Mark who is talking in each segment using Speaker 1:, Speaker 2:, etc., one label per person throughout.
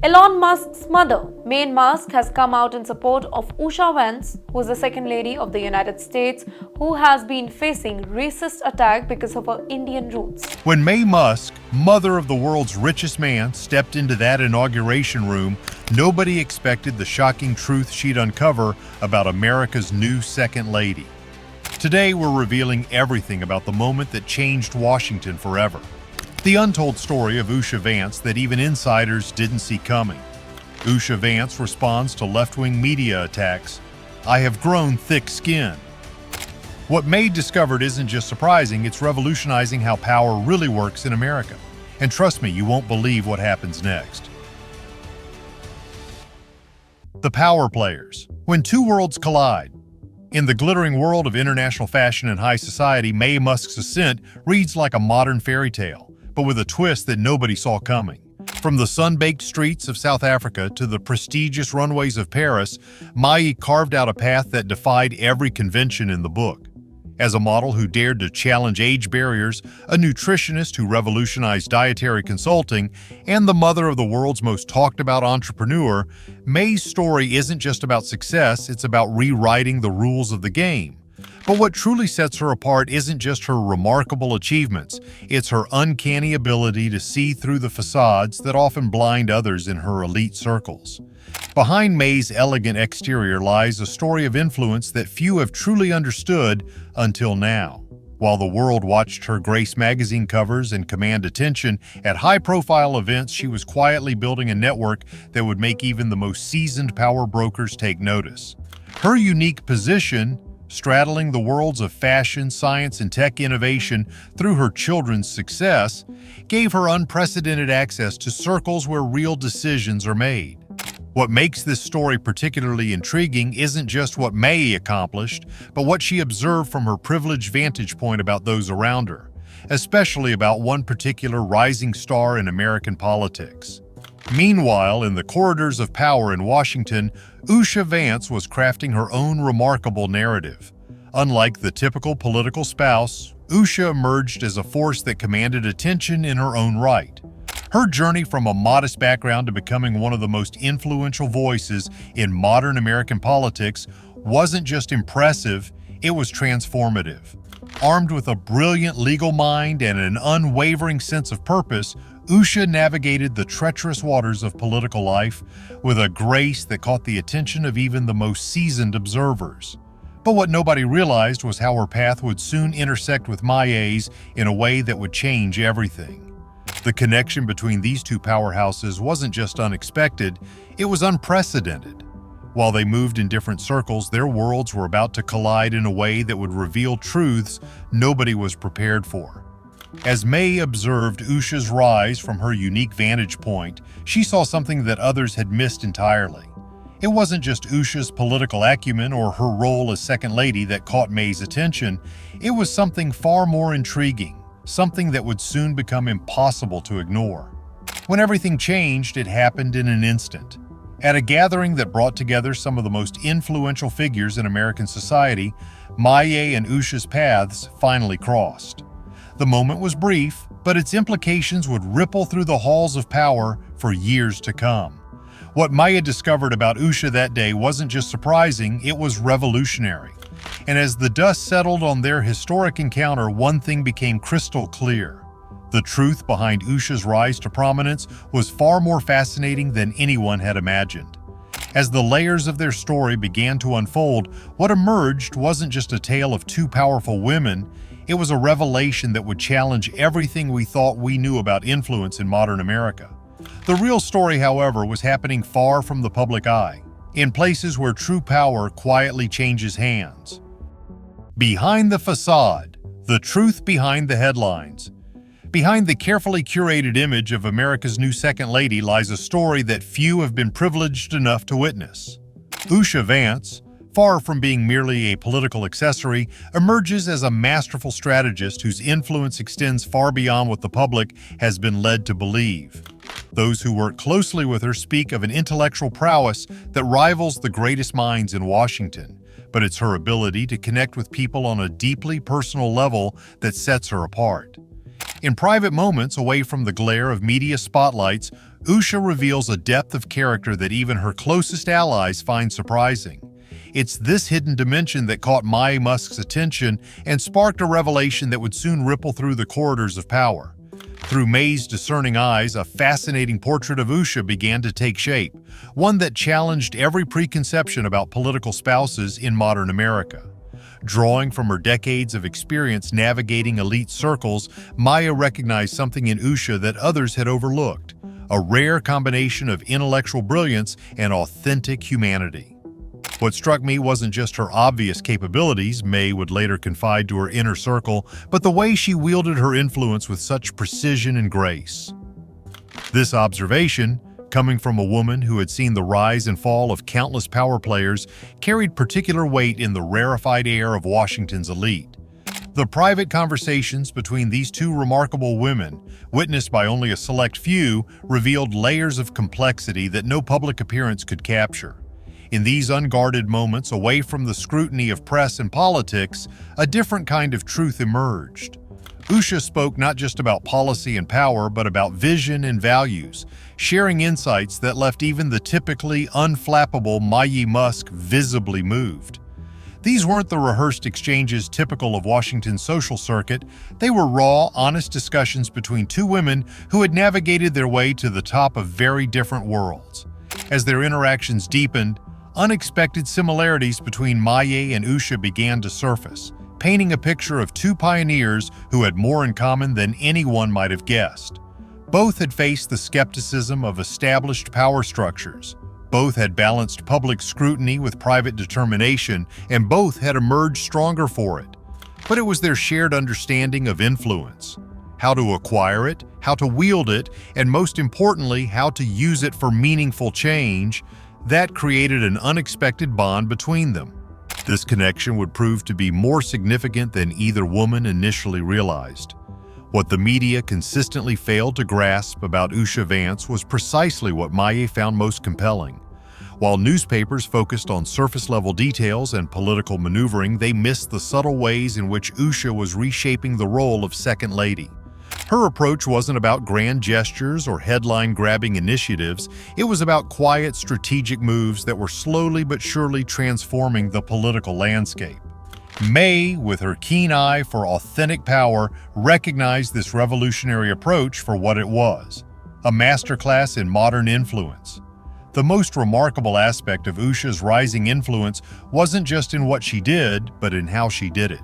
Speaker 1: Elon Musk's mother, Maye Musk, has come out in support of Usha Vance, who is the Second Lady of the United States, who has been facing racist attack because of her Indian roots.
Speaker 2: When Maye Musk, mother of the world's richest man, stepped into that inauguration room, nobody expected the shocking truth she'd uncover about America's new Second Lady. Today, we're revealing everything about the moment that changed Washington forever. The untold story of Usha Vance that even insiders didn't see coming. Usha Vance responds to left-wing media attacks. "I have grown thick skin." What Maye discovered isn't just surprising, it's revolutionizing how power really works in America. And trust me, you won't believe what happens next. The power players. When two worlds collide. In the glittering world of international fashion and high society, Maye Musk's ascent reads like a modern fairy tale, but with a twist that nobody saw coming. From the sun-baked streets of South Africa to the prestigious runways of Paris, Maye carved out a path that defied every convention in the book. As a model who dared to challenge age barriers, a nutritionist who revolutionized dietary consulting, and the mother of the world's most talked-about entrepreneur, Maye's story isn't just about success, it's about rewriting the rules of the game. But what truly sets her apart isn't just her remarkable achievements, it's her uncanny ability to see through the facades that often blind others in her elite circles. Behind Maye's elegant exterior lies a story of influence that few have truly understood until now. While the world watched her grace magazine covers and command attention at high-profile events, she was quietly building a network that would make even the most seasoned power brokers take notice. Her unique position, straddling the worlds of fashion, science, and tech innovation through her children's success, gave her unprecedented access to circles where real decisions are made. What makes this story particularly intriguing isn't just what Maye accomplished, but what she observed from her privileged vantage point about those around her, especially about one particular rising star in American politics. Meanwhile, in the corridors of power in Washington, Usha Vance was crafting her own remarkable narrative. Unlike the typical political spouse, Usha emerged as a force that commanded attention in her own right. Her journey from a modest background to becoming one of the most influential voices in modern American politics wasn't just impressive, it was transformative. Armed with a brilliant legal mind and an unwavering sense of purpose, Usha navigated the treacherous waters of political life with a grace that caught the attention of even the most seasoned observers. But what nobody realized was how her path would soon intersect with Maye's in a way that would change everything. The connection between these two powerhouses wasn't just unexpected, it was unprecedented. While they moved in different circles, their worlds were about to collide in a way that would reveal truths nobody was prepared for. As Maye observed Usha's rise from her unique vantage point, she saw something that others had missed entirely. It wasn't just Usha's political acumen or her role as Second Lady that caught Maye's attention, it was something far more intriguing, something that would soon become impossible to ignore. When everything changed, it happened in an instant. At a gathering that brought together some of the most influential figures in American society, Maye and Usha's paths finally crossed. The moment was brief, but its implications would ripple through the halls of power for years to come. What Maye discovered about Usha that day wasn't just surprising, it was revolutionary. And as the dust settled on their historic encounter, one thing became crystal clear. The truth behind Usha's rise to prominence was far more fascinating than anyone had imagined. As the layers of their story began to unfold, what emerged wasn't just a tale of two powerful women, it was a revelation that would challenge everything we thought we knew about influence in modern America. The real story, however, was happening far from the public eye, in places where true power quietly changes hands. Behind the facade, the truth behind the headlines. Behind the carefully curated image of America's new Second Lady lies a story that few have been privileged enough to witness. Usha Vance, far from being merely a political accessory, emerges as a masterful strategist whose influence extends far beyond what the public has been led to believe. Those who work closely with her speak of an intellectual prowess that rivals the greatest minds in Washington, but it's her ability to connect with people on a deeply personal level that sets her apart. In private moments away from the glare of media spotlights, Usha reveals a depth of character that even her closest allies find surprising. It's this hidden dimension that caught Maye Musk's attention and sparked a revelation that would soon ripple through the corridors of power. Through Maye's discerning eyes, a fascinating portrait of Usha began to take shape, one that challenged every preconception about political spouses in modern America. Drawing from her decades of experience navigating elite circles, Maye recognized something in Usha that others had overlooked, a rare combination of intellectual brilliance and authentic humanity. What struck me wasn't just her obvious capabilities, Maye would later confide to her inner circle, but the way she wielded her influence with such precision and grace. This observation, coming from a woman who had seen the rise and fall of countless power players, carried particular weight in the rarefied air of Washington's elite. The private conversations between these two remarkable women, witnessed by only a select few, revealed layers of complexity that no public appearance could capture. In these unguarded moments, away from the scrutiny of press and politics, a different kind of truth emerged. Usha spoke not just about policy and power, but about vision and values, sharing insights that left even the typically unflappable Maye Musk visibly moved. These weren't the rehearsed exchanges typical of Washington's social circuit. They were raw, honest discussions between two women who had navigated their way to the top of very different worlds. As their interactions deepened, unexpected similarities between Maye and Usha began to surface, painting a picture of two pioneers who had more in common than anyone might have guessed. Both had faced the skepticism of established power structures. Both had balanced public scrutiny with private determination, and both had emerged stronger for it. But it was their shared understanding of influence, how to acquire it, how to wield it, and most importantly, how to use it for meaningful change, that created an unexpected bond between them. This connection would prove to be more significant than either woman initially realized. What the media consistently failed to grasp about Usha Vance was precisely what Maye found most compelling. While newspapers focused on surface-level details and political maneuvering, they missed the subtle ways in which Usha was reshaping the role of Second Lady. Her approach wasn't about grand gestures or headline-grabbing initiatives. It was about quiet, strategic moves that were slowly but surely transforming the political landscape. Maye, with her keen eye for authentic power, recognized this revolutionary approach for what it was, a masterclass in modern influence. The most remarkable aspect of Usha's rising influence wasn't just in what she did, but in how she did it.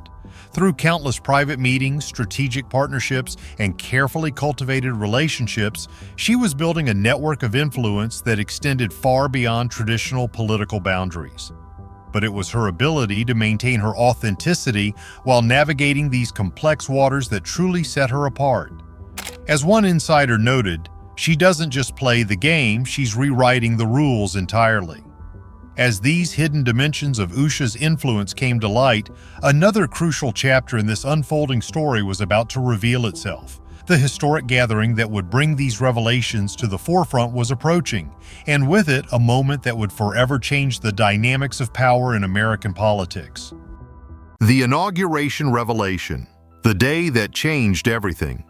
Speaker 2: Through countless private meetings, strategic partnerships, and carefully cultivated relationships, she was building a network of influence that extended far beyond traditional political boundaries. But it was her ability to maintain her authenticity while navigating these complex waters that truly set her apart. As one insider noted, she doesn't just play the game, she's rewriting the rules entirely. As these hidden dimensions of Usha's influence came to light, another crucial chapter in this unfolding story was about to reveal itself. The historic gathering that would bring these revelations to the forefront was approaching, and with it, a moment that would forever change the dynamics of power in American politics. The inauguration revelation, the day that changed everything.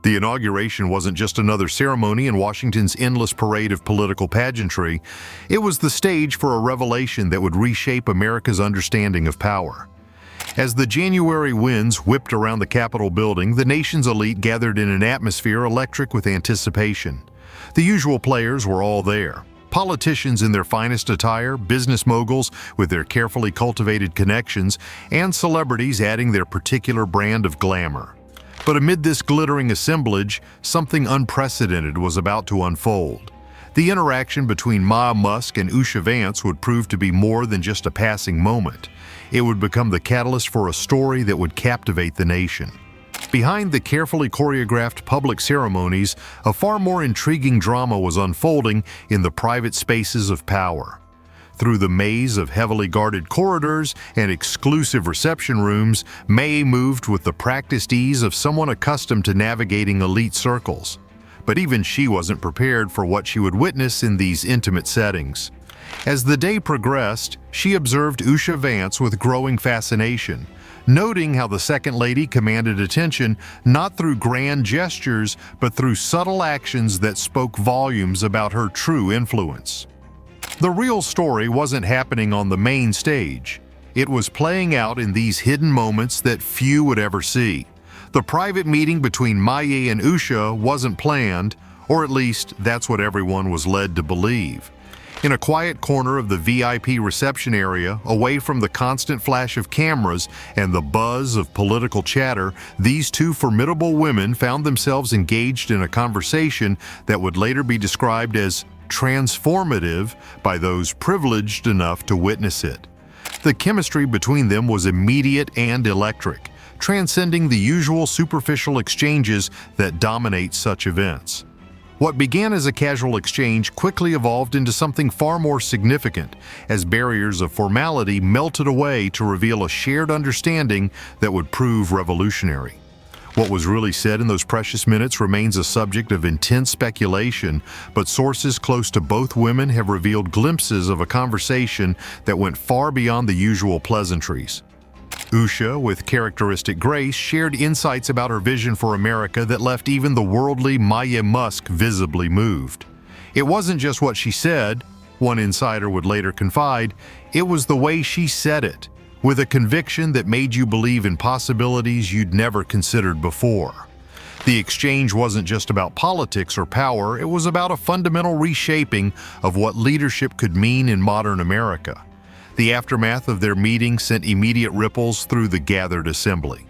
Speaker 2: The inauguration wasn't just another ceremony in Washington's endless parade of political pageantry. It was the stage for a revelation that would reshape America's understanding of power. As the January winds whipped around the Capitol building, the nation's elite gathered in an atmosphere electric with anticipation. The usual players were all there. Politicians in their finest attire, business moguls with their carefully cultivated connections, and celebrities adding their particular brand of glamour. But amid this glittering assemblage, something unprecedented was about to unfold. The interaction between Maye Musk and Usha Vance would prove to be more than just a passing moment. It would become the catalyst for a story that would captivate the nation. Behind the carefully choreographed public ceremonies, a far more intriguing drama was unfolding in the private spaces of power. Through the maze of heavily guarded corridors and exclusive reception rooms, Maye moved with the practiced ease of someone accustomed to navigating elite circles. But even she wasn't prepared for what she would witness in these intimate settings. As the day progressed, she observed Usha Vance with growing fascination. noting how the second lady commanded attention not through grand gestures, but through subtle actions that spoke volumes about her true influence. The real story wasn't happening on the main stage. It was playing out in these hidden moments that few would ever see. The private meeting between Maye and Usha wasn't planned, or at least that's what everyone was led to believe. In a quiet corner of the VIP reception area, away from the constant flash of cameras and the buzz of political chatter, these two formidable women found themselves engaged in a conversation that would later be described as transformative by those privileged enough to witness it. The chemistry between them was immediate and electric, transcending the usual superficial exchanges that dominate such events. What began as a casual exchange quickly evolved into something far more significant, as barriers of formality melted away to reveal a shared understanding that would prove revolutionary. What was really said in those precious minutes remains a subject of intense speculation, but sources close to both women have revealed glimpses of a conversation that went far beyond the usual pleasantries. Usha, with characteristic grace, shared insights about her vision for America that left even the worldly Maye Musk visibly moved. It wasn't just what she said, one insider would later confide, it was the way she said it, with a conviction that made you believe in possibilities you'd never considered before. The exchange wasn't just about politics or power, it was about a fundamental reshaping of what leadership could mean in modern America. The aftermath of their meeting sent immediate ripples through the gathered assembly.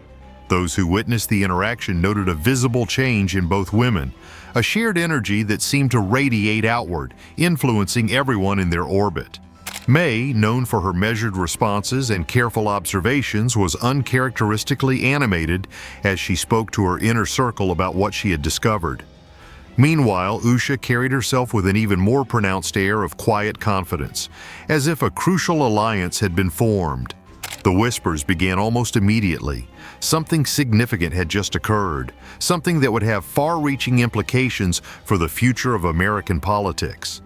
Speaker 2: Those who witnessed the interaction noted a visible change in both women, a shared energy that seemed to radiate outward, influencing everyone in their orbit. Maye, known for her measured responses and careful observations, was uncharacteristically animated as she spoke to her inner circle about what she had discovered. Meanwhile, Usha carried herself with an even more pronounced air of quiet confidence, as if a crucial alliance had been formed. The whispers began almost immediately. Something significant had just occurred, something that would have far-reaching implications for the future of American politics.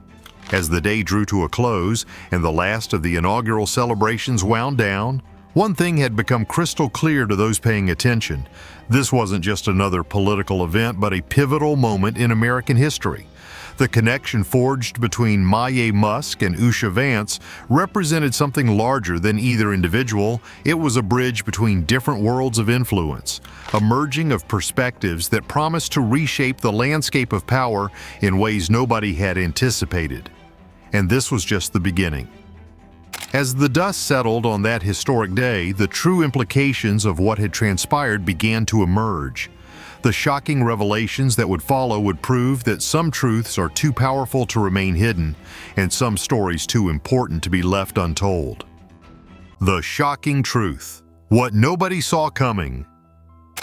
Speaker 2: As the day drew to a close and the last of the inaugural celebrations wound down, one thing had become crystal clear to those paying attention. This wasn't just another political event, but a pivotal moment in American history. The connection forged between Maye Musk and Usha Vance represented something larger than either individual. It was a bridge between different worlds of influence, a merging of perspectives that promised to reshape the landscape of power in ways nobody had anticipated. And this was just the beginning. As the dust settled on that historic day, the true implications of what had transpired began to emerge. The shocking revelations that would follow would prove that some truths are too powerful to remain hidden, and some stories too important to be left untold. The shocking truth. What nobody saw coming.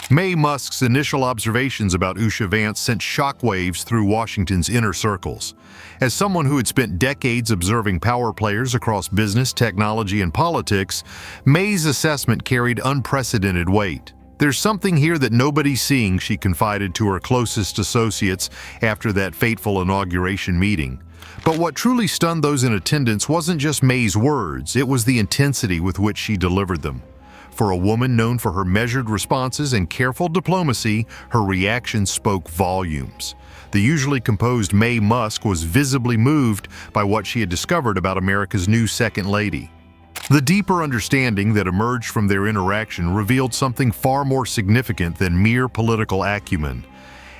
Speaker 2: Maye Musk's initial observations about Usha Vance sent shockwaves through Washington's inner circles. As someone who had spent decades observing power players across business, technology, and politics, Maye's assessment carried unprecedented weight. "There's something here that nobody's seeing," she confided to her closest associates after that fateful inauguration meeting. But what truly stunned those in attendance wasn't just Maye's words, it was the intensity with which she delivered them. For a woman known for her measured responses and careful diplomacy, her reactions spoke volumes. The usually composed Maye Musk was visibly moved by what she had discovered about America's new second lady. The deeper understanding that emerged from their interaction revealed something far more significant than mere political acumen.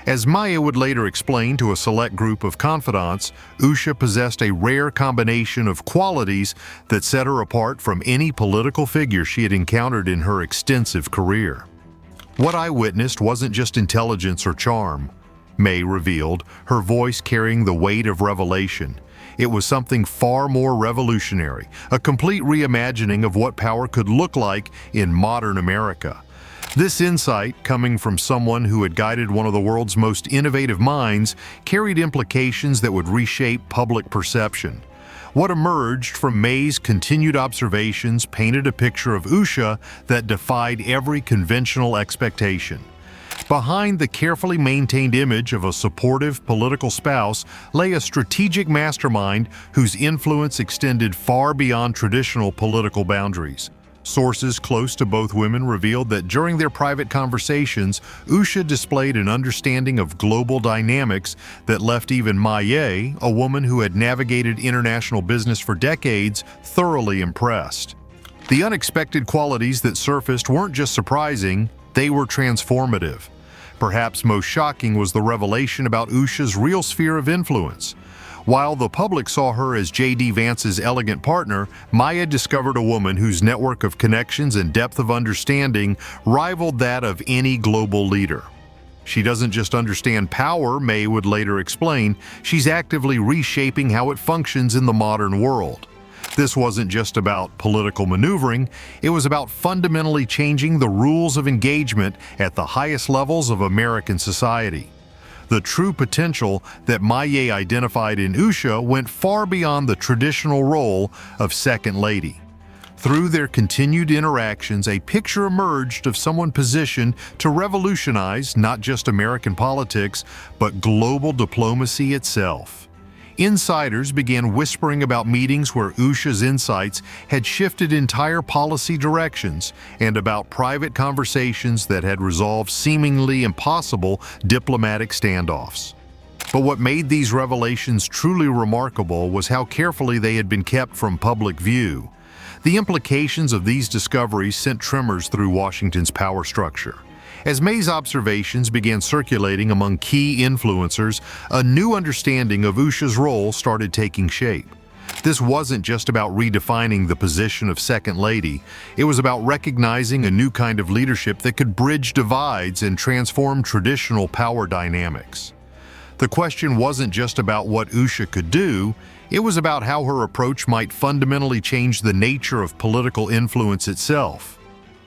Speaker 2: As Maye would later explain to a select group of confidants, Usha possessed a rare combination of qualities that set her apart from any political figure she had encountered in her extensive career. What I witnessed wasn't just intelligence or charm, Maye revealed, her voice carrying the weight of revelation. It was something far more revolutionary, a complete reimagining of what power could look like in modern America. This insight, coming from someone who had guided one of the world's most innovative minds, carried implications that would reshape public perception. What emerged from Maye's continued observations painted a picture of Usha that defied every conventional expectation. Behind the carefully maintained image of a supportive political spouse lay a strategic mastermind whose influence extended far beyond traditional political boundaries. Sources close to both women revealed that during their private conversations, Usha displayed an understanding of global dynamics that left even Maye, a woman who had navigated international business for decades, thoroughly impressed. The unexpected qualities that surfaced weren't just surprising, they were transformative. Perhaps most shocking was the revelation about Usha's real sphere of influence. While the public saw her as J.D. Vance's elegant partner, Maye discovered a woman whose network of connections and depth of understanding rivaled that of any global leader. She doesn't just understand power, Maye would later explain, she's actively reshaping how it functions in the modern world. This wasn't just about political maneuvering, it was about fundamentally changing the rules of engagement at the highest levels of American society. The true potential that Maye identified in Usha went far beyond the traditional role of second lady. Through their continued interactions, a picture emerged of someone positioned to revolutionize not just American politics, but global diplomacy itself. Insiders began whispering about meetings where Usha's insights had shifted entire policy directions and about private conversations that had resolved seemingly impossible diplomatic standoffs. But what made these revelations truly remarkable was how carefully they had been kept from public view. The implications of these discoveries sent tremors through Washington's power structure. As Maye's observations began circulating among key influencers, a new understanding of Usha's role started taking shape. This wasn't just about redefining the position of second lady, it was about recognizing a new kind of leadership that could bridge divides and transform traditional power dynamics. The question wasn't just about what Usha could do, it was about how her approach might fundamentally change the nature of political influence itself.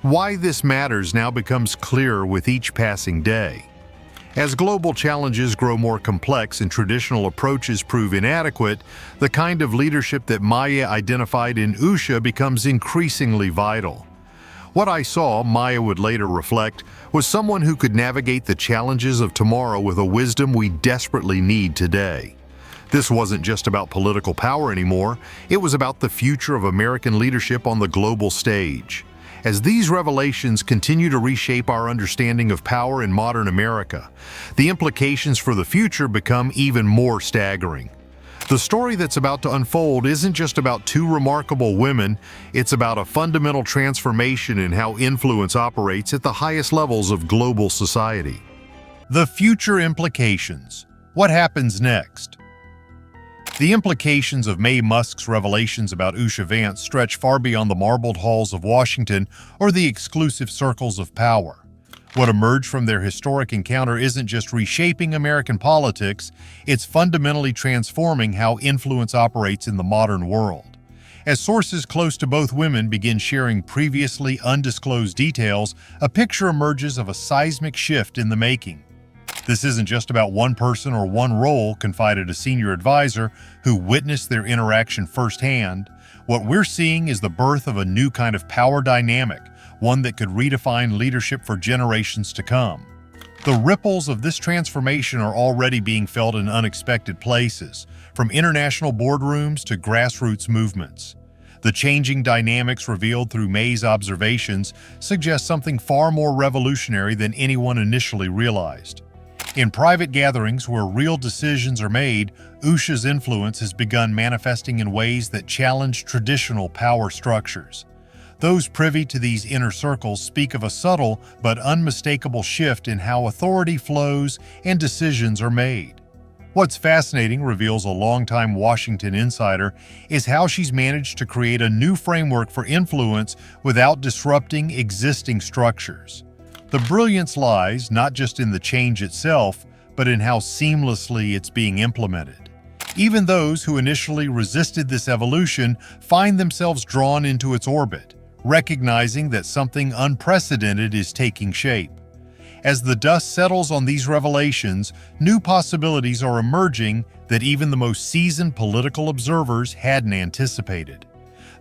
Speaker 2: Why this matters now becomes clearer with each passing day. As global challenges grow more complex and traditional approaches prove inadequate, the kind of leadership that Maye identified in Usha becomes increasingly vital. What I saw, Maye would later reflect, was someone who could navigate the challenges of tomorrow with a wisdom we desperately need today. This wasn't just about political power anymore, it was about the future of American leadership on the global stage. As these revelations continue to reshape our understanding of power in modern America, the implications for the future become even more staggering. The story that's about to unfold isn't just about two remarkable women, it's about a fundamental transformation in how influence operates at the highest levels of global society. The future implications. What happens next? The implications of Maye Musk's revelations about Usha Vance stretch far beyond the marbled halls of Washington or the exclusive circles of power. What emerged from their historic encounter isn't just reshaping American politics, it's fundamentally transforming how influence operates in the modern world. As sources close to both women begin sharing previously undisclosed details, a picture emerges of a seismic shift in the making. This isn't just about one person or one role, confided a senior advisor who witnessed their interaction firsthand. What we're seeing is the birth of a new kind of power dynamic, one that could redefine leadership for generations to come. The ripples of this transformation are already being felt in unexpected places, from international boardrooms to grassroots movements. The changing dynamics revealed through Maye's observations suggest something far more revolutionary than anyone initially realized. In private gatherings where real decisions are made, Usha's influence has begun manifesting in ways that challenge traditional power structures. Those privy to these inner circles speak of a subtle but unmistakable shift in how authority flows and decisions are made. What's fascinating, reveals a longtime Washington insider, is how she's managed to create a new framework for influence without disrupting existing structures. The brilliance lies not just in the change itself, but in how seamlessly it's being implemented. Even those who initially resisted this evolution find themselves drawn into its orbit, recognizing that something unprecedented is taking shape. As the dust settles on these revelations, new possibilities are emerging that even the most seasoned political observers hadn't anticipated.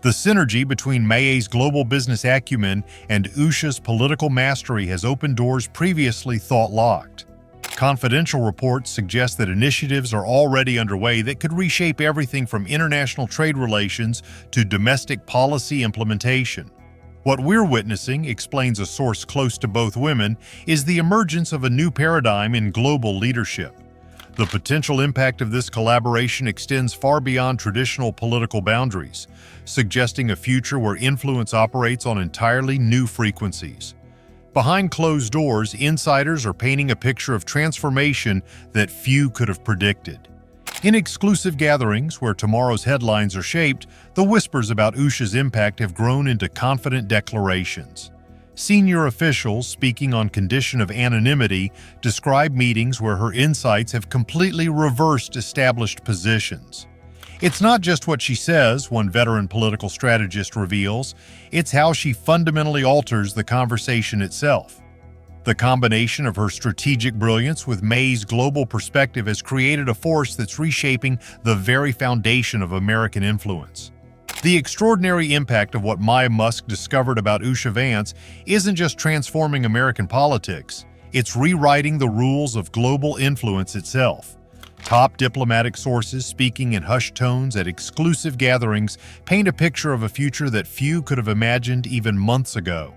Speaker 2: The synergy between Maye's global business acumen and Usha's political mastery has opened doors previously thought locked. Confidential reports suggest that initiatives are already underway that could reshape everything from international trade relations to domestic policy implementation. What we're witnessing, explains a source close to both women, is the emergence of a new paradigm in global leadership. The potential impact of this collaboration extends far beyond traditional political boundaries, suggesting a future where influence operates on entirely new frequencies. Behind closed doors, insiders are painting a picture of transformation that few could have predicted. In exclusive gatherings where tomorrow's headlines are shaped, the whispers about Usha's impact have grown into confident declarations. Senior officials, speaking on condition of anonymity, describe meetings where her insights have completely reversed established positions. It's not just what she says, one veteran political strategist reveals, it's how she fundamentally alters the conversation itself. The combination of her strategic brilliance with May's global perspective has created a force that's reshaping the very foundation of American influence. The extraordinary impact of what Maye Musk discovered about Usha Vance isn't just transforming American politics, it's rewriting the rules of global influence itself. Top diplomatic sources speaking in hushed tones at exclusive gatherings paint a picture of a future that few could have imagined even months ago.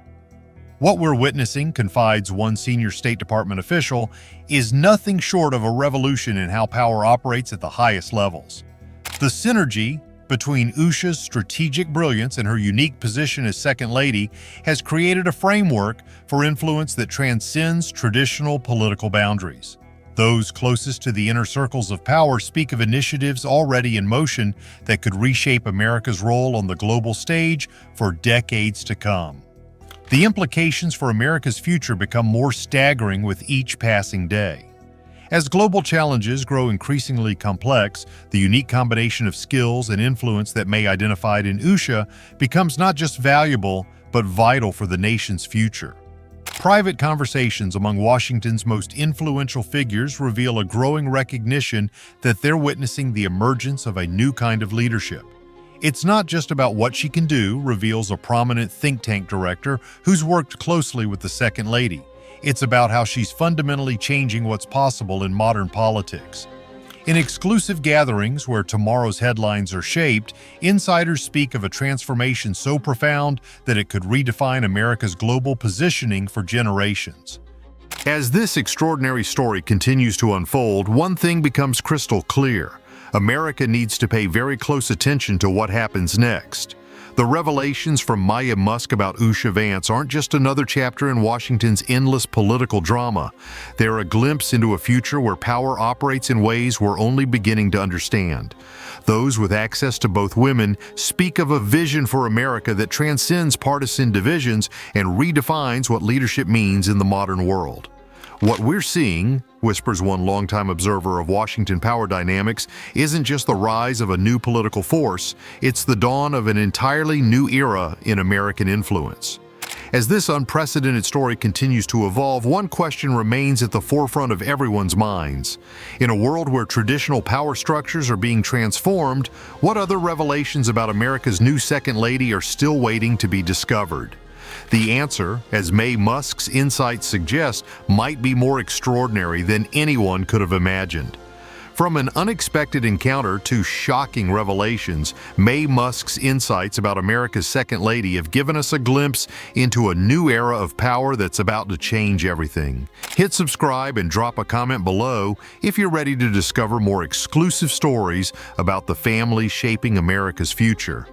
Speaker 2: What we're witnessing, confides one senior State Department official, is nothing short of a revolution in how power operates at the highest levels. The synergy between Usha's strategic brilliance and her unique position as Second Lady has created a framework for influence that transcends traditional political boundaries. Those closest to the inner circles of power speak of initiatives already in motion that could reshape America's role on the global stage for decades to come. The implications for America's future become more staggering with each passing day. As global challenges grow increasingly complex, the unique combination of skills and influence that May identified in Usha becomes not just valuable, but vital for the nation's future. Private conversations among Washington's most influential figures reveal a growing recognition that they're witnessing the emergence of a new kind of leadership. It's not just about what she can do, reveals a prominent think tank director who's worked closely with the Second Lady. It's about how she's fundamentally changing what's possible in modern politics. In exclusive gatherings where tomorrow's headlines are shaped, insiders speak of a transformation so profound that it could redefine America's global positioning for generations. As this extraordinary story continues to unfold, one thing becomes crystal clear. America needs to pay very close attention to what happens next. The revelations from Maye Musk about Usha Vance aren't just another chapter in Washington's endless political drama. They're a glimpse into a future where power operates in ways we're only beginning to understand. Those with access to both women speak of a vision for America that transcends partisan divisions and redefines what leadership means in the modern world. What we're seeing, whispers one longtime observer of Washington power dynamics, isn't just the rise of a new political force, it's the dawn of an entirely new era in American influence. As this unprecedented story continues to evolve, one question remains at the forefront of everyone's minds. In a world where traditional power structures are being transformed, what other revelations about America's new Second Lady are still waiting to be discovered? The answer, as Maye Musk's insights suggest, might be more extraordinary than anyone could have imagined. From an unexpected encounter to shocking revelations, Maye Musk's insights about America's Second Lady have given us a glimpse into a new era of power that's about to change everything. Hit subscribe and drop a comment below if you're ready to discover more exclusive stories about the family shaping America's future.